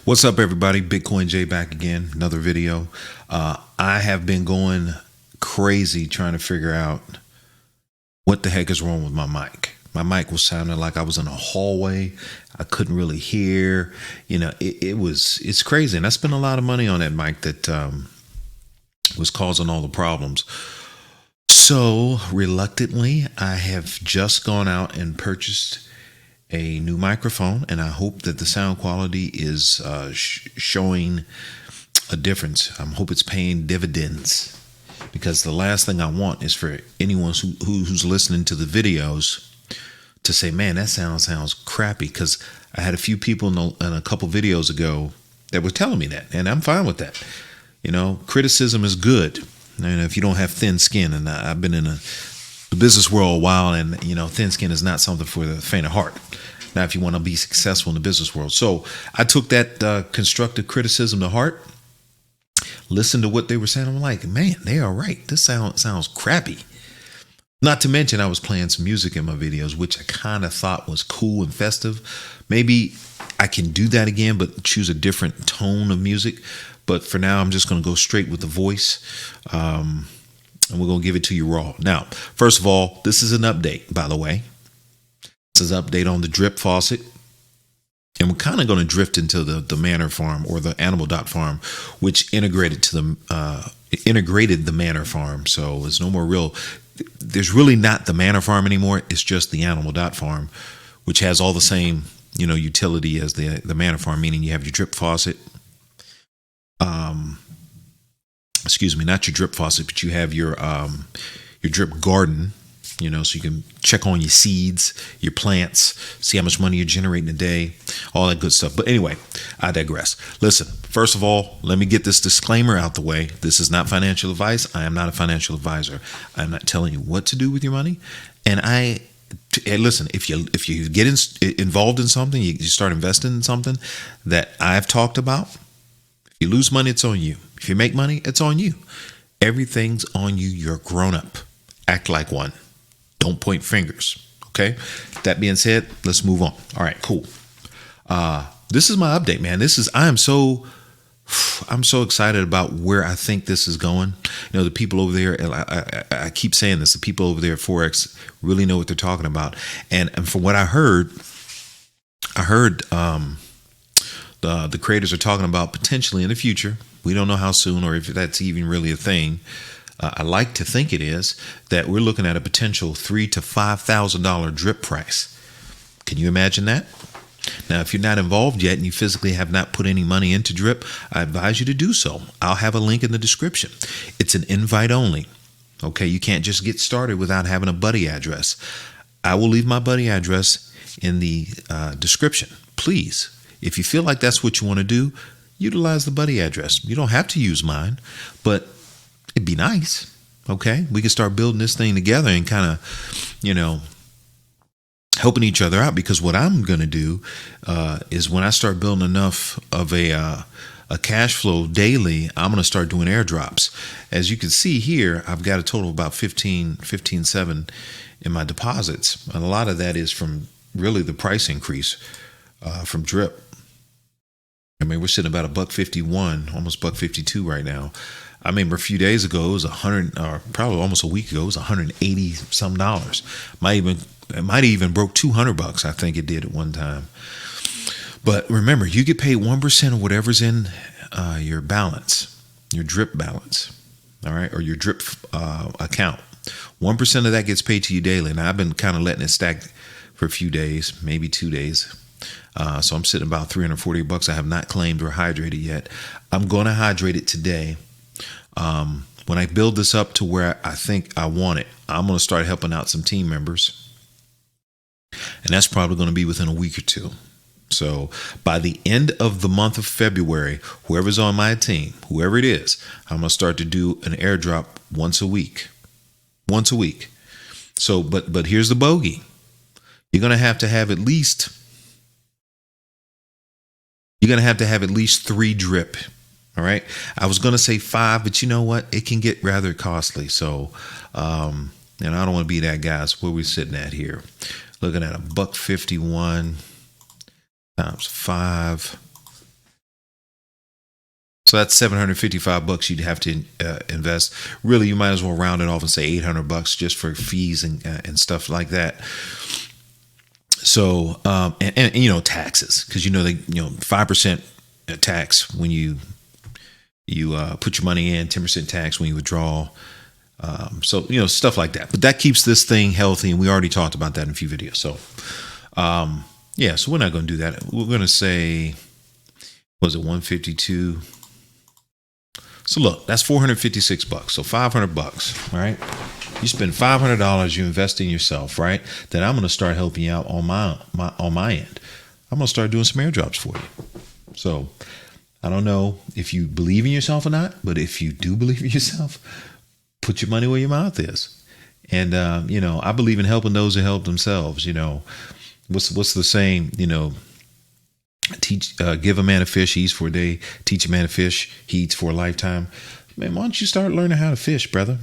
What's up, everybody? Bitcoin J back again. Another video. I have been going crazy trying to figure out what the heck is wrong with my mic. My mic was sounding like I was in a hallway. I couldn't really hear. It's crazy. And I spent a lot of money on that mic that was causing all the problems. So reluctantly, I have just gone out and purchased a new microphone, and I hope that the sound quality is showing a difference. I hope it's paying dividends, because the last thing I want is for anyone who's listening to the videos to say, man, that sounds crappy, because I had a few people in a couple videos ago that were telling me that, and I'm fine with that. Criticism is good. If you don't have thin skin, and I've been in the business world a while, and thin skin is not something for the faint of heart. Now, if you want to be successful in the business world. So I took that constructive criticism to heart, listened to what they were saying. I'm like, man, they are right. This sounds crappy. Not to mention, I was playing some music in my videos, which I kind of thought was cool and festive. Maybe I can do that again, but choose a different tone of music. But for now, I'm just going to go straight with the voice. And we're going to give it to you raw. Now, first of all, this is an update, by the way. This is an update on the drip faucet. And we're kind of going to drift into the Manor Farm, or the Animal Dot Farm, which integrated the Manor Farm. So there's no more there's really not the Manor Farm anymore. It's just the Animal Dot Farm, which has all the same, utility as the Manor Farm, meaning you have your drip faucet. Excuse me, not your drip faucet, but you have your drip garden, so you can check on your seeds, your plants, see how much money you're generating a day, all that good stuff. But anyway, I digress. Listen, first of all, let me get this disclaimer out the way. This is not financial advice. I am not a financial advisor. I'm not telling you what to do with your money. And listen, if you get involved in something, you start investing in something that I've talked about. If you lose money, it's on you. If you make money, it's on you. Everything's on you. You're grown up. Act like one. Don't point fingers. Okay. That being said, let's move on. All right, cool. This is my update, man. I'm so excited about where I think this is going. The people over there, and I keep saying this, the people over there at Forex really know what they're talking about. And from what I heard, the creators are talking about potentially in the future. We don't know how soon, or if that's even really a thing. I like to think it is, that we're looking at a potential $3,000 to $5,000 drip price. Can you imagine that? Now, if you're not involved yet and you physically have not put any money into drip, I advise you to do so. I'll have a link in the description. It's an invite only. Okay, you can't just get started without having a buddy address. I will leave my buddy address in the description. Please, if you feel like that's what you want to do, utilize the buddy address. You don't have to use mine, but it'd be nice. Okay, we can start building this thing together and kind of, helping each other out. Because what I'm going to do is, when I start building enough of a cash flow daily, I'm going to start doing airdrops. As you can see here, I've got a total of about 15.7 in my deposits. And a lot of that is from really the price increase from drip. I mean, we're sitting about $1.51, almost $1.52 right now. I remember a few days ago, it was 100, or probably almost a week ago, it was 180 some dollars. It might even broke $200. I think it did at one time. But remember, you get paid 1% of whatever's in your balance, your drip balance, all right, or your drip account. 1% of that gets paid to you daily. Now, I've been kind of letting it stack for a few days, maybe 2 days. So I'm sitting about $340. I have not claimed or hydrated yet. I'm going to hydrate it today. When I build this up to where I think I want it, I'm going to start helping out some team members. And that's probably going to be within a week or two. So by the end of the month of February, whoever's on my team, whoever it is, I'm going to start to do an airdrop once a week. So, but here's the bogey. You're going to have at least 3 drip. All right. I was going to say 5, but you know what? It can get rather costly. So, and I don't want to be that guy. So where we sitting at here? Looking at $1.51 times 5. So that's $755 you'd have to invest. Really, you might as well round it off and say $800 just for fees and stuff like that. So and you know, taxes, because you know, they 5% tax when you put your money in, 10% tax when you withdraw. So stuff like that. But that keeps this thing healthy, and we already talked about that in a few videos. So yeah, so we're not going to do that. We're going to say, was it 152? So look, that's $456. So $500, right? You spend $500, you invest in yourself, right? Then I'm going to start helping you out on my end. I'm going to start doing some airdrops for you. So I don't know if you believe in yourself or not, but if you do believe in yourself, put your money where your mouth is. And I believe in helping those who help themselves. What's the saying? Give a man a fish, he eats for a day. Teach a man to fish, he eats for a lifetime. Man, why don't you start learning how to fish, brother?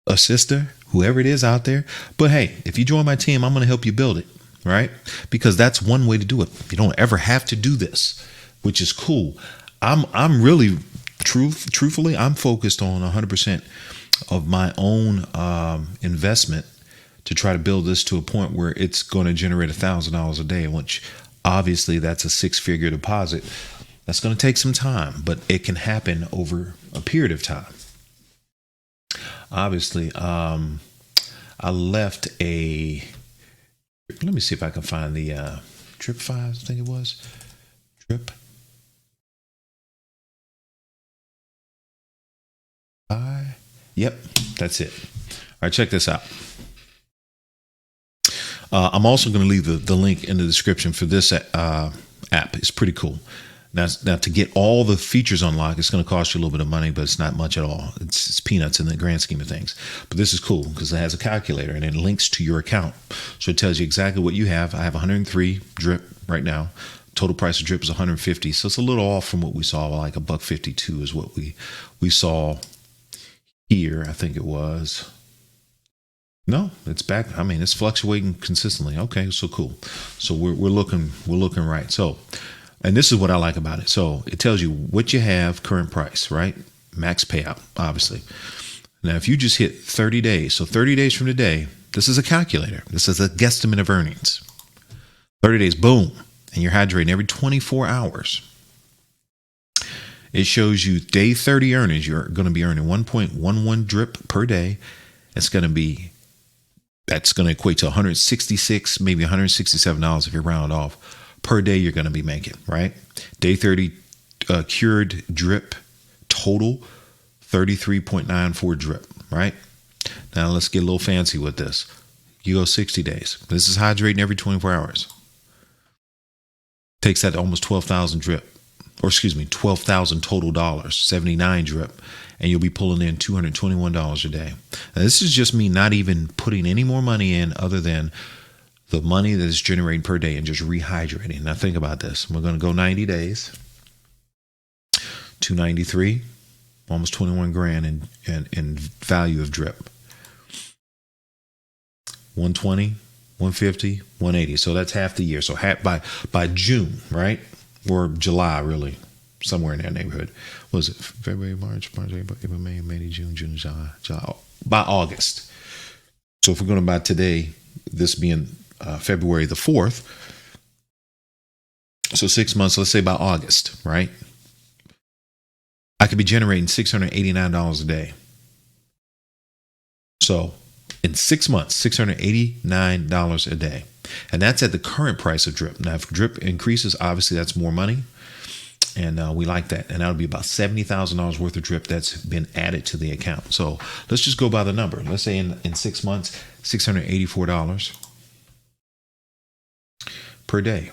A sister, whoever it is out there. But hey, if you join my team, I'm going to help you build it, right? Because that's one way to do it. You don't ever have to do this, which is cool. I'm really truthfully, I'm focused on 100% of my own investment to try to build this to a point where it's going to generate $1,000 a day, which obviously that's a 6-figure deposit. That's going to take some time, but it can happen over a period of time. Obviously, I left let me see if I can find the Drip 5, I think it was. Drip 5. Yep, that's it. All right, check this out. I'm also going to leave the link in the description for this app. It's pretty cool. Now, to get all the features unlocked, it's going to cost you a little bit of money, but it's not much at all. It's peanuts in the grand scheme of things. But this is cool because it has a calculator and it links to your account. So it tells you exactly what you have. I have 103 drip right now. Total price of drip is 150. So it's a little off from what we saw. Like $1.52 is what we saw here. I think it was. No, it's back. I mean, it's fluctuating consistently. Okay, so cool. So we're looking right. So, and this is what I like about it. So it tells you what you have, current price, right? Max payout, obviously. Now, if you just hit 30 days, so 30 days from today, this is a calculator. This is a guesstimate of earnings. 30 days, boom, and you're hydrating every 24 hours. It shows you day 30 earnings. You're going to be earning 1.11 drip per day. That's going to equate to $166, maybe $167 if you round off per day you're going to be making, right? Day 30 cured drip total, 33.94 drip, right? Now let's get a little fancy with this. You go 60 days. This is hydrating every 24 hours. Takes that to almost 12,000 drip, or excuse me, 12,000 total dollars, 79 drip. And you'll be pulling in $221 a day. Now, this is just me not even putting any more money in other than the money that is generating per day and just rehydrating. Now think about this. We're going to go 90 days, 293, almost 21 grand in value of drip. 120, 150, 180. So that's half the year. So by June, right? Or July, really. Somewhere in that neighborhood. Was it February, March, April, May, June, July. By August. So if we're going to buy today, this being February the 4th, so 6 months, let's say by August, right? I could be generating $689 a day. So in 6 months, $689 a day. And that's at the current price of drip. Now, if drip increases, obviously that's more money. And we like that. And that'll be about $70,000 worth of drip that's been added to the account. So let's just go by the number. Let's say in 6 months, $684 per day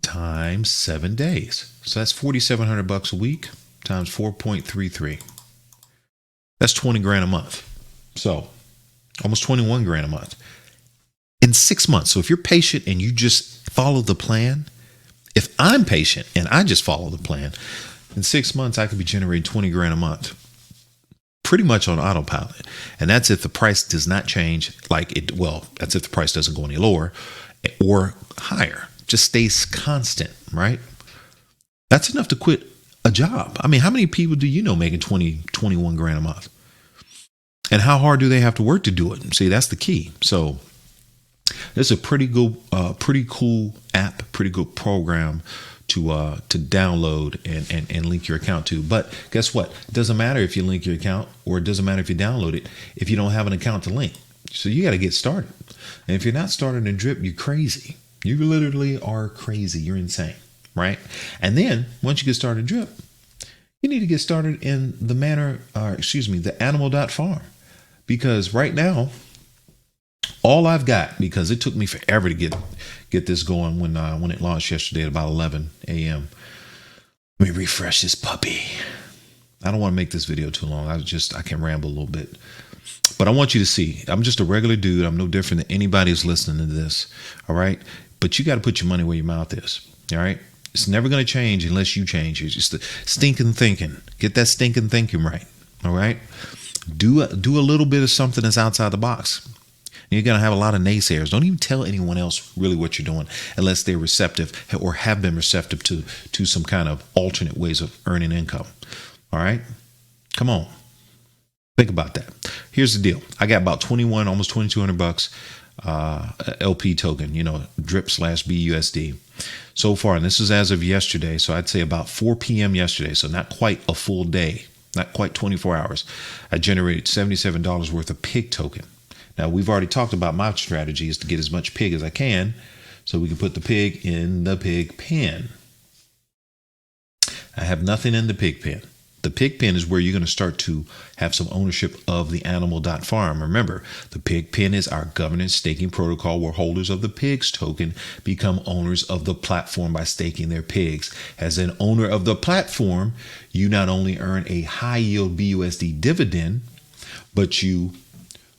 times 7 days. So that's $4,700 a week times 4.33. That's 20 grand a month. So almost 21 grand a month in 6 months. So if you're patient and you just follow the plan, if I'm patient and I just follow the plan, in 6 months, I could be generating 20 grand a month, pretty much on autopilot. And that's if the price does not change that's if the price doesn't go any lower or higher, just stays constant, right? That's enough to quit a job. I mean, how many people do you know making 20, 21 grand a month? And how hard do they have to work to do it? See, that's the key. So it's a pretty good, pretty cool app, pretty good program to download and link your account to. But guess what? It doesn't matter if you link your account, or it doesn't matter if you download it if you don't have an account to link. So you got to get started. And if you're not starting to drip, you're crazy. You literally are crazy. You're insane, right? And then once you get started drip, you need to get started in the animal.farm. Because right now, all I've got, because it took me forever to get this going when it launched yesterday at about 11 a.m. Let me refresh this puppy. I don't want to make this video too long. I can ramble a little bit. But I want you to see, I'm just a regular dude. I'm no different than anybody who's listening to this. All right. But you got to put your money where your mouth is. All right. It's never going to change unless you change. It's just the stinking thinking. Get that stinking thinking right. All right. Do a little bit of something that's outside the box. You're going to have a lot of naysayers. Don't even tell anyone else really what you're doing unless they're receptive or have been receptive to some kind of alternate ways of earning income. All right. Come on. Think about that. Here's the deal. I got about 21, almost $2,200 LP token, drip/BUSD so far. And this is as of yesterday. So I'd say about 4 p.m. yesterday. So not quite a full day, not quite 24 hours. I generated $77 worth of pig token. Now, we've already talked about my strategy is to get as much pig as I can so we can put the pig in the pig pen. I have nothing in the pig pen. The pig pen is where you're going to start to have some ownership of the animal.farm. Remember, the pig pen is our governance staking protocol where holders of the pigs token become owners of the platform by staking their pigs. As an owner of the platform, you not only earn a high yield BUSD dividend, but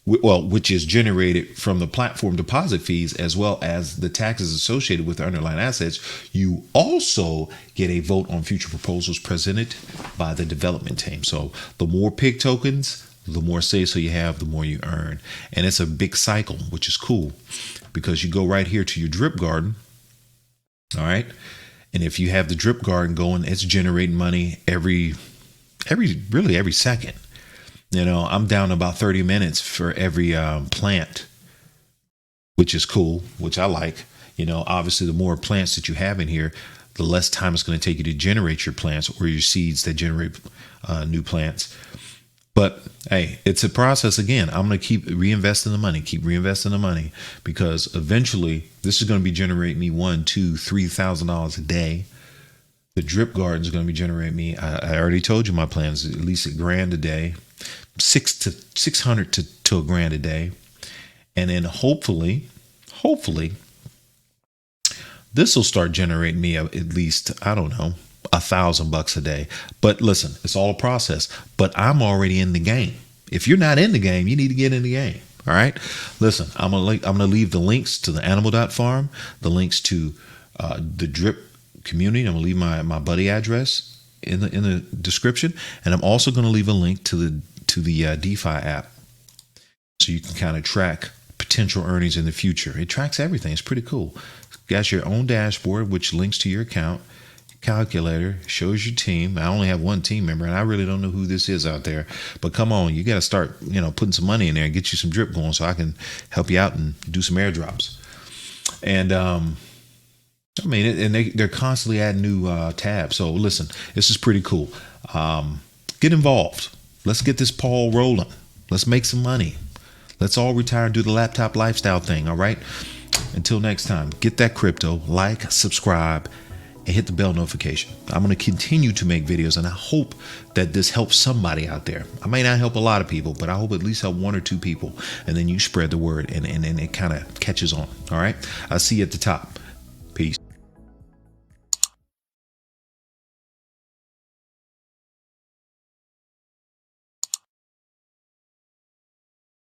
which is generated from the platform deposit fees as well as the taxes associated with the underlying assets. You also get a vote on future proposals presented by the development team. So the more pig tokens, the more say-so you have, the more you earn. And it's a big cycle, which is cool because you go right here to your drip garden. All right. And if you have the drip garden going, it's generating money every second. I'm down about 30 minutes for every plant, which is cool, which I like. Obviously, the more plants that you have in here, the less time it's going to take you to generate your plants or your seeds that generate new plants. But hey, it's a process. Again, I'm going to keep reinvesting the money, because eventually this is going to be generating me $1,000, $2,000, $3,000 a day. The drip garden is going to be generating me. I already told you my plans, at least $1,000 a day. $600 to $1,000 a day. And then hopefully this will start generating me at least, I don't know, $1,000 a day. But listen, it's all a process, but I'm already in the game. If you're not in the game, you need to get in the game. All right. Listen, I'm going to leave the links to the animal.farm, the links to the drip community. I'm going to leave my buddy address in the description. And I'm also going to leave a link to the DeFi app, so you can kind of track potential earnings in the future. It tracks everything. It's pretty cool. You got your own dashboard, which links to your account. Calculator shows your team. I only have one team member, and I really don't know who this is out there. But come on, you got to start, putting some money in there and get you some drip going, so I can help you out and do some airdrops. And they're constantly adding new tabs. So listen, this is pretty cool. Get involved. Let's get this Paul rolling. Let's make some money. Let's all retire and do the laptop lifestyle thing. All right. Until next time, get that crypto, like, subscribe, and hit the bell notification. I'm going to continue to make videos, and I hope that this helps somebody out there. I may not help a lot of people, but I hope at least help 1 or 2 people. And then you spread the word and it kind of catches on. All right. I'll see you at the top.